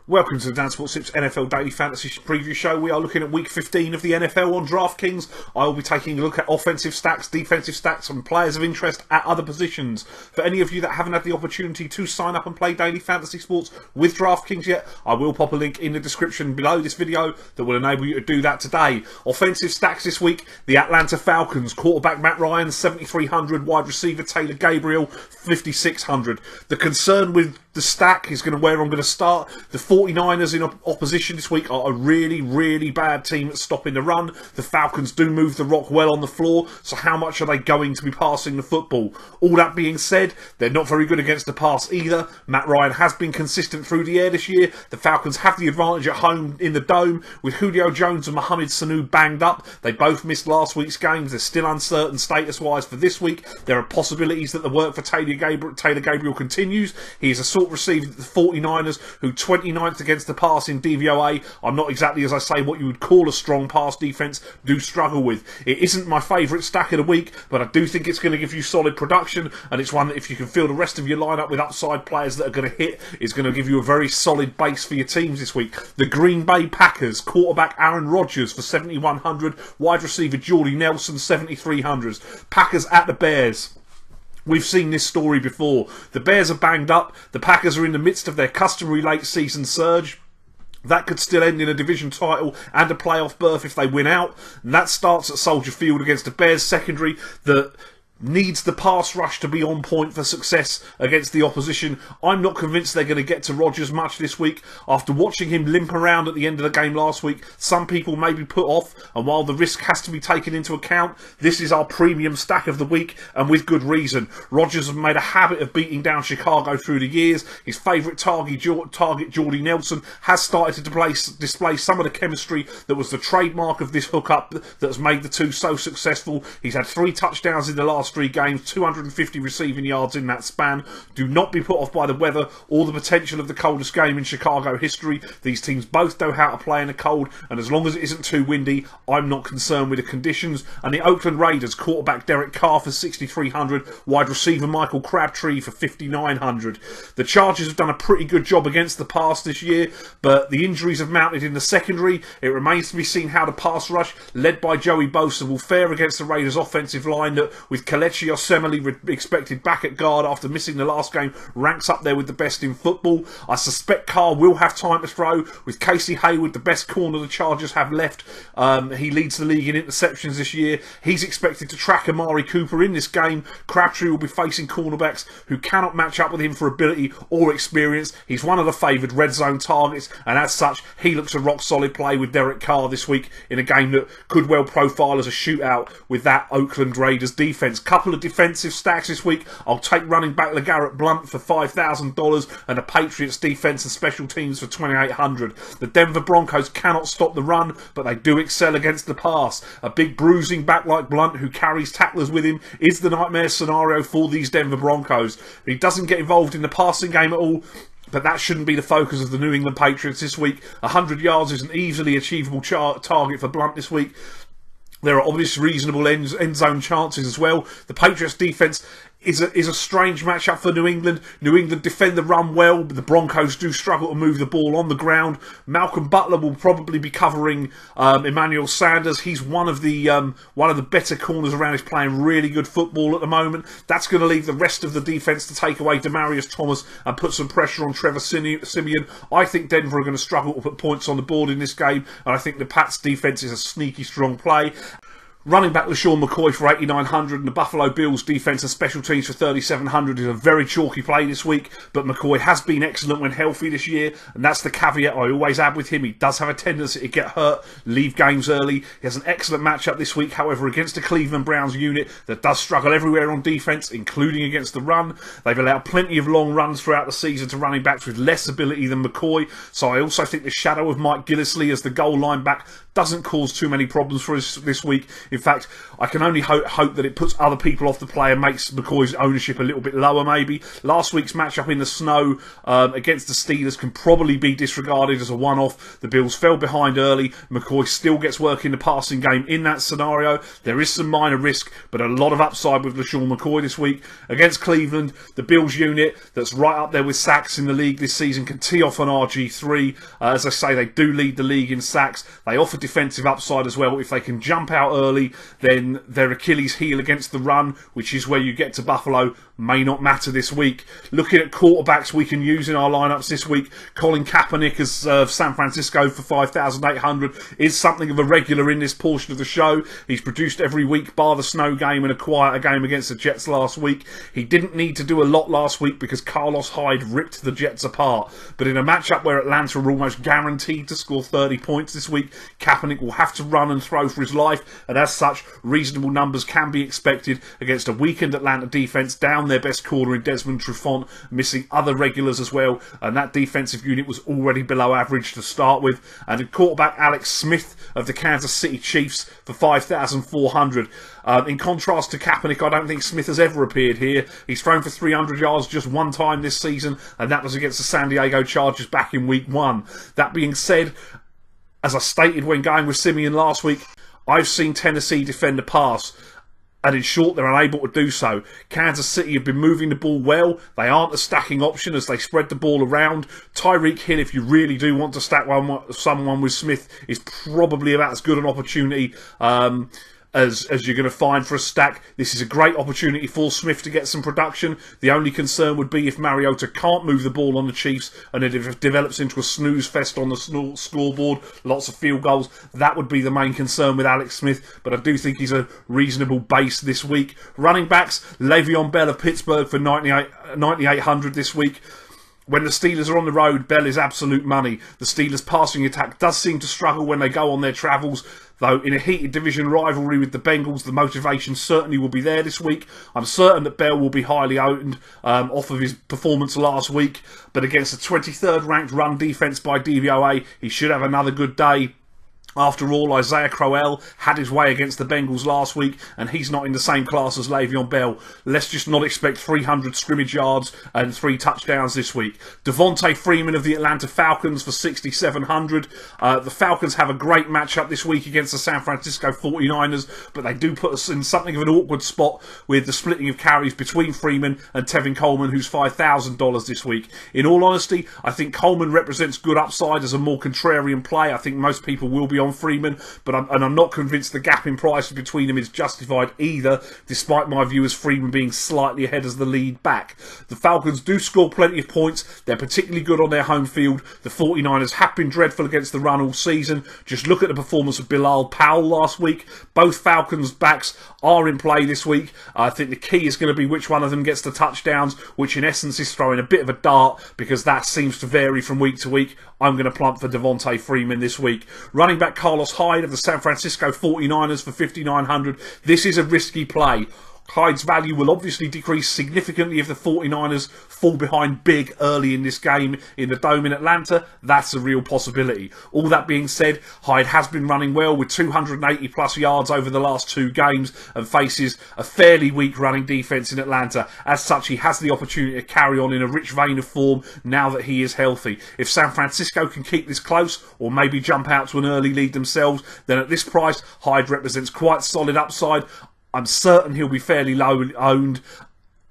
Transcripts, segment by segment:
Welcome to the dansports.tips NFL Daily Fantasy Preview Show. We are looking at Week 15 of the NFL on DraftKings. I will be taking a look at offensive stacks, defensive stacks, and players of interest at other positions. For any of you that haven't had the opportunity to sign up and play daily fantasy sports with DraftKings yet, I will pop a link in the description below this video that will enable you to do that today. Offensive stacks this week: the Atlanta Falcons, quarterback Matt Ryan, 7,300, wide receiver Taylor Gabriel, 5,600. The concern with the stack is where I'm going to start. The 49ers in opposition this week are a really bad team at stopping the run. The Falcons do move the rock well on the floor, so how much are they going to be passing the football? All that being said, they're not very good against the pass either. Matt Ryan has been consistent through the air this year. The Falcons have the advantage at home in the Dome, with Julio Jones and Mohamed Sanu banged up. They both missed last week's games. They're still uncertain status-wise for this week. There are possibilities that the work for Taylor Gabriel continues. He is a sort receiver that the 49ers, who 29th against the pass in DVOA, I'm not exactly, as I say, what you would call a strong pass defence, do struggle with. It isn't my favourite stack of the week, but I do think it's going to give you solid production, and it's one that if you can fill the rest of your lineup with upside players that are going to hit, is going to give you a very solid base for your teams this week. The Green Bay Packers, quarterback Aaron Rodgers for 7,100, wide receiver Jordy Nelson, 7,300. Packers at the Bears. We've seen this story before. The Bears are banged up. The Packers are in the midst of their customary late season surge. That could still end in a division title and a playoff berth if they win out. And that starts at Soldier Field against the Bears secondary that needs the pass rush to be on point for success against the opposition. I'm not convinced they're going to get to Rodgers much this week. After watching him limp around at the end of the game last week, some people may be put off, and while the risk has to be taken into account, this is our premium stack of the week, and with good reason. Rodgers has made a habit of beating down Chicago through the years. His favourite target, Jordy Nelson, has started to display some of the chemistry that was the trademark of this hookup that's made the two so successful. He's had 3 touchdowns in the last 3 games, 250 receiving yards in that span. Do not be put off by the weather or the potential of the coldest game in Chicago history. These teams both know how to play in the cold, and as long as it isn't too windy, I'm not concerned with the conditions. And the Oakland Raiders, quarterback Derek Carr for 6,300, wide receiver Michael Crabtree for 5,900. The Chargers have done a pretty good job against the pass this year, but the injuries have mounted in the secondary. It remains to be seen how the pass rush, led by Joey Bosa, will fare against the Raiders' offensive line that, with Kelechi Osemele expected back at guard after missing the last game, ranks up there with the best in football. I suspect Carr will have time to throw, with Casey Hayward the best corner the Chargers have left. He leads the league in interceptions this year. He's expected to track Amari Cooper in this game. Crabtree will be facing cornerbacks who cannot match up with him for ability or experience. He's one of the favoured red zone targets, and as such, he looks a rock solid play with Derek Carr this week in a game that could well profile as a shootout with that Oakland Raiders defence. Couple of defensive stacks this week. I'll take running back LeGarrette Blount for $5,000 and the Patriots defense and special teams for $2,800. The Denver Broncos cannot stop the run, but they do excel against the pass. A big bruising back like Blount who carries tacklers with him is the nightmare scenario for these Denver Broncos. He doesn't get involved in the passing game at all, but that shouldn't be the focus of the New England Patriots this week. 100 yards is an easily achievable target for Blount this week. There are obvious reasonable end zone chances as well. The Patriots defence is a strange matchup for New England. New England defend the run well, but the Broncos do struggle to move the ball on the ground. Malcolm Butler will probably be covering Emmanuel Sanders. He's one of the better corners around. He's playing really good football at the moment. That's going to leave the rest of the defence to take away Demaryius Thomas and put some pressure on Trevor Siemian. I think Denver are going to struggle to put points on the board in this game, and I think the Pats defence is a sneaky strong play. Running back LaShawn McCoy for 8,900 and the Buffalo Bills defence and special teams for 3,700 is a very chalky play this week, but McCoy has been excellent when healthy this year, and that's the caveat I always add with him. He does have a tendency to get hurt, leave games early. He has an excellent matchup this week, however, against the Cleveland Browns unit that does struggle everywhere on defence, including against the run. They've allowed plenty of long runs throughout the season to running backs with less ability than McCoy, so I also think the shadow of Mike Gillislee as the goal line back doesn't cause too many problems for us this week. In In fact, I can only hope that it puts other people off the play and makes McCoy's ownership a little bit lower, maybe. Last week's matchup in the snow against the Steelers can probably be disregarded as a one-off. The Bills fell behind early. McCoy still gets work in the passing game in that scenario. There is some minor risk, but a lot of upside with LaShawn McCoy this week. Against Cleveland, the Bills unit that's right up there with sacks in the league this season can tee off on RG3. As I say, they do lead the league in sacks. They offer defensive upside as well. If they can jump out early, then their Achilles heel against the run, which is where you get to Buffalo, may not matter this week. Looking at quarterbacks we can use in our lineups this week, Colin Kaepernick as San Francisco for 5,800 is something of a regular in this portion of the show. He's produced every week bar the snow game and a quieter game against the Jets last week. He didn't need to do a lot last week because Carlos Hyde ripped the Jets apart. But in a matchup where Atlanta are almost guaranteed to score 30 points this week, Kaepernick will have to run and throw for his life, and as such, reasonable numbers can be expected against a weakened Atlanta defence down their best corner in Desmond Trufant, missing other regulars as well, and that defensive unit was already below average to start with. And at quarterback, Alex Smith of the Kansas City Chiefs for 5,400. In contrast to Kaepernick, I don't think Smith has ever appeared here. He's thrown for 300 yards just one time this season, and that was against the San Diego Chargers back in week 1. That being said, as I stated when going with Simeon last week, I've seen Tennessee defend the pass, and in short, they're unable to do so. Kansas City have been moving the ball well. They aren't a stacking option as they spread the ball around. Tyreek Hill, if you really do want to stack someone with Smith, is probably about as good an opportunity as you're going to find for a stack. This is a great opportunity for Smith to get some production. The only concern would be if Mariota can't move the ball on the Chiefs and it develops into a snooze fest on the scoreboard, lots of field goals. That would be the main concern with Alex Smith, but I do think he's a reasonable base this week. Running backs, Le'Veon Bell of Pittsburgh for 9,800 this week. When the Steelers are on the road, Bell is absolute money. The Steelers' passing attack does seem to struggle when they go on their travels, though in a heated division rivalry with the Bengals, the motivation certainly will be there this week. I'm certain that Bell will be highly owned off of his performance last week, but against the 23rd ranked run defence by DVOA, he should have another good day. After all, Isaiah Crowell had his way against the Bengals last week, and he's not in the same class as Le'Veon Bell. Let's just not expect 300 scrimmage yards and 3 touchdowns this week. Devontae Freeman of the Atlanta Falcons for 6,700. The Falcons have a great matchup this week against the San Francisco 49ers, but they do put us in something of an awkward spot with the splitting of carries between Freeman and Tevin Coleman, who's $5,000 this week. In all honesty, I think Coleman represents good upside as a more contrarian play. I think most people will be on Freeman, but I'm not convinced the gap in price between them is justified either, despite my view as Freeman being slightly ahead as the lead back. The Falcons do score plenty of points. They're particularly good on their home field. The 49ers have been dreadful against the run all season. Just look at the performance of Bilal Powell last week. Both Falcons backs are in play this week. I think the key is going to be which one of them gets the touchdowns, which in essence is throwing a bit of a dart because that seems to vary from week to week. I'm going to plump for Devontae Freeman this week. Running back Carlos Hyde of the San Francisco 49ers for 5,900. This is a risky play. Hyde's value will obviously decrease significantly if the 49ers fall behind big early in this game in the Dome in Atlanta. That's a real possibility. All that being said, Hyde has been running well with 280 plus yards over the last 2 games and faces a fairly weak running defence in Atlanta. As such, he has the opportunity to carry on in a rich vein of form now that he is healthy. If San Francisco can keep this close or maybe jump out to an early lead themselves, then at this price, Hyde represents quite solid upside. I'm certain he'll be fairly low owned.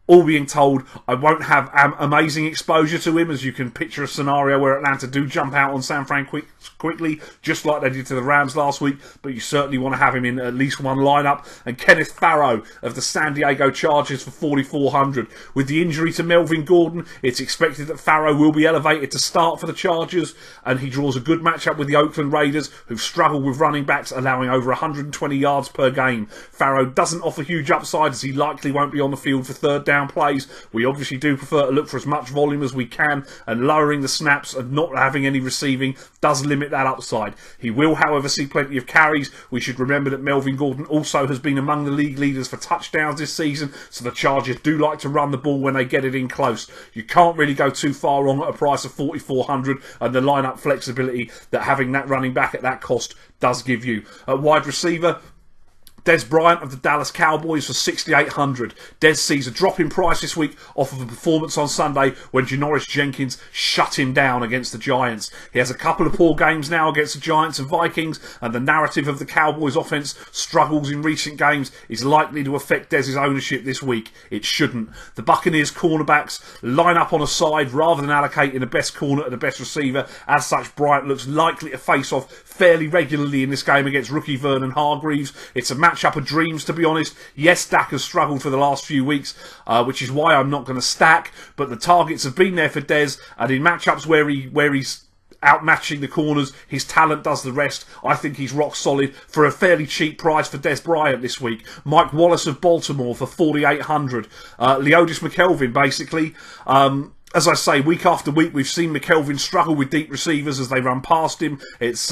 All being told, I won't have amazing exposure to him, as you can picture a scenario where Atlanta do jump out on San Fran quickly, just like they did to the Rams last week, but you certainly want to have him in at least one lineup. And Kenneth Farrow of the San Diego Chargers for 4,400. With the injury to Melvin Gordon, it's expected that Farrow will be elevated to start for the Chargers, and he draws a good matchup with the Oakland Raiders, who've struggled with running backs, allowing over 120 yards per game. Farrow doesn't offer huge upside, as he likely won't be on the field for third down plays. We obviously do prefer to look for as much volume as we can, and lowering the snaps and not having any receiving does limit that upside. He will, however, see plenty of carries. We should remember that Melvin Gordon also has been among the league leaders for touchdowns this season, so the Chargers do like to run the ball when they get it in close. You can't really go too far wrong at a price of 4,400 and the lineup flexibility that having that running back at that cost does give you. At wide receiver, Des Bryant of the Dallas Cowboys for 6,800. Des sees a drop in price this week off of a performance on Sunday when Janoris Jenkins shut him down against the Giants. He has a couple of poor games now against the Giants and Vikings, and the narrative of the Cowboys offense struggles in recent games is likely to affect Dez's ownership this week. It shouldn't. The Buccaneers cornerbacks line up on a side rather than allocating the best corner to the best receiver. As such, Bryant looks likely to face off fairly regularly in this game against rookie Vernon Hargreaves. It's a matchup of dreams, to be honest. Yes, Dak has struggled for the last few weeks, which is why I'm not going to stack, but the targets have been there for Dez, and in matchups where he's outmatching the corners, his talent does the rest. I think he's rock solid for a fairly cheap price for Des Bryant this week. Mike Wallace of Baltimore for 4,800. Leodis McKelvin, basically. As I say, week after week, we've seen McKelvin struggle with deep receivers as they run past him. It's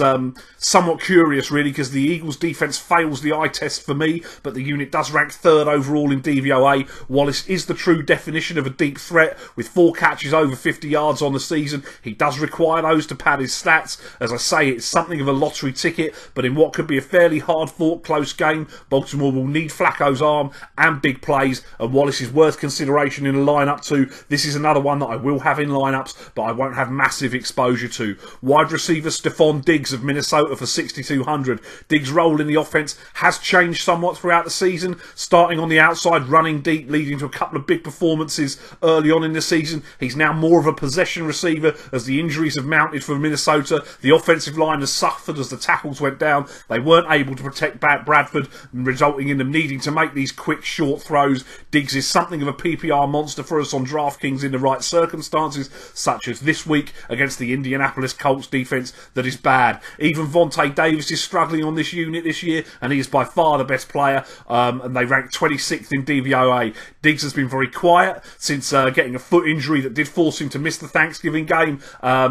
somewhat curious, really, because the Eagles' defence fails the eye test for me, but the unit does rank 3rd overall in DVOA. Wallace is the true definition of a deep threat, with 4 catches over 50 yards on the season. He does require those to pad his stats. As I say, it's something of a lottery ticket, but in what could be a fairly hard-fought, close game, Baltimore will need Flacco's arm and big plays, and Wallace is worth consideration in a lineup too. This is another one that I will have in lineups, but I won't have massive exposure to. Wide receiver Stephon Diggs of Minnesota for 6,200. Diggs' role in the offense has changed somewhat throughout the season, starting on the outside, running deep, leading to a couple of big performances early on in the season. He's now more of a possession receiver as the injuries have mounted for Minnesota. The offensive line has suffered as the tackles went down. They weren't able to protect Bradford, resulting in them needing to make these quick, short throws. Diggs is something of a PPR monster for us on DraftKings in the right circumstances, such as this week against the Indianapolis Colts defense that is bad. Even Vontae Davis is struggling on this unit this year, and he is by far the best player, and they rank 26th in DVOA. Diggs has been very quiet since getting a foot injury that did force him to miss the Thanksgiving game.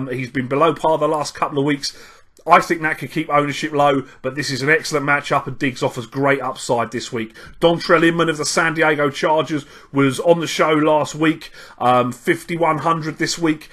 He's been below par the last couple of weeks. I think that could keep ownership low, but this is an excellent matchup and Diggs offers great upside this week. Dontrell Inman of the San Diego Chargers was on the show last week, 5,100 this week.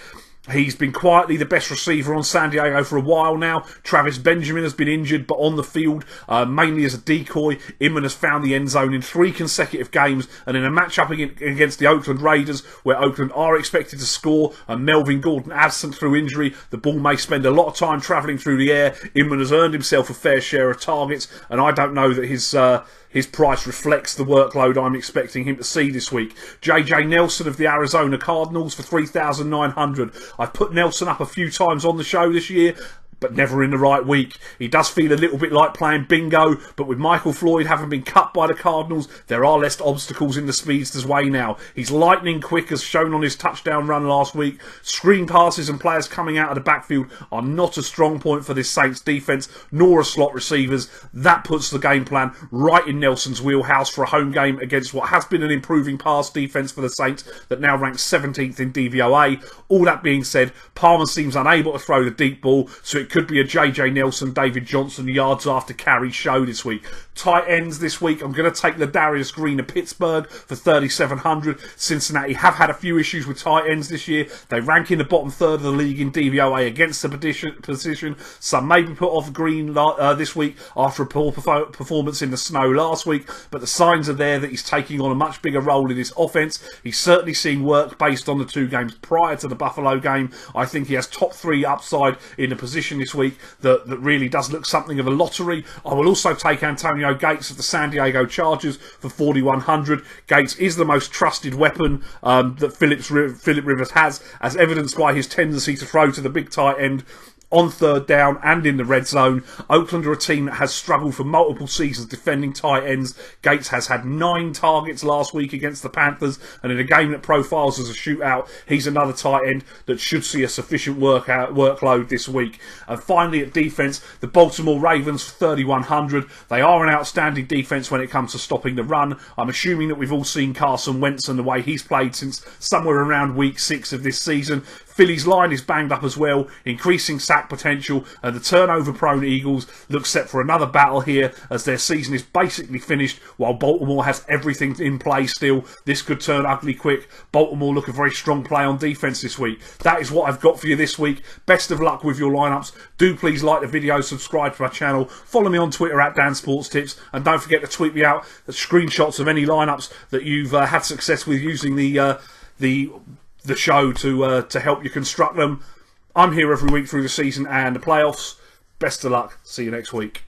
He's been quietly the best receiver on San Diego for a while now. Travis Benjamin has been injured, but on the field, mainly as a decoy. Inman has found the end zone in 3 consecutive games, and in a matchup against the Oakland Raiders, where Oakland are expected to score, and Melvin Gordon absent through injury, the ball may spend a lot of time travelling through the air. Inman has earned himself a fair share of targets, and I don't know that his price reflects the workload I'm expecting him to see this week. JJ Nelson of the Arizona Cardinals for 3,900. I've put Nelson up a few times on the show this year, but never in the right week. He does feel a little bit like playing bingo, but with Michael Floyd having been cut by the Cardinals, there are less obstacles in the speedster's way now. He's lightning quick, as shown on his touchdown run last week. Screen passes and players coming out of the backfield are not a strong point for this Saints defence, nor are slot receivers. That puts the game plan right in Nelson's wheelhouse for a home game against what has been an improving pass defence for the Saints that now ranks 17th in DVOA. All that being said, Palmer seems unable to throw the deep ball, so it could be a JJ Nelson, David Johnson yards after carry show this week. Tight ends this week, I'm going to take Ladarius Green of Pittsburgh for 3,700. Cincinnati have had a few issues with tight ends this year. They rank in the bottom third of the league in DVOA against the position. Some may be put off Green this week after a poor performance in the snow last week, but the signs are there that he's taking on a much bigger role in this offense. He's certainly seeing work based on the 2 games prior to the Buffalo game. I think he has top 3 upside in a position this week that really does look something of a lottery. I will also take Antonio Gates of the San Diego Chargers for 4,100. Gates is the most trusted weapon that Phillip Rivers has, as evidenced by his tendency to throw to the big tight end on 3rd down and in the red zone. Oakland are a team that has struggled for multiple seasons defending tight ends. Gates has had 9 targets last week against the Panthers, and in a game that profiles as a shootout, he's another tight end that should see a sufficient workload this week. And finally at defence, the Baltimore Ravens for 3,100. They are an outstanding defence when it comes to stopping the run. I'm assuming that we've all seen Carson Wentz and the way he's played since somewhere around week 6 of this season. Philly's line is banged up as well, increasing sack potential, and the turnover-prone Eagles look set for another battle here as their season is basically finished, while Baltimore has everything in play still. This could turn ugly quick. Baltimore look a very strong play on defence this week. That is what I've got for you this week. Best of luck with your lineups. Do please like the video, subscribe to my channel, follow me on Twitter at dansports.tips, and don't forget to tweet me out screenshots of any lineups that you've had success with using the show to help you construct them. I'm here every week through the season and the playoffs. Best of luck. See you next week.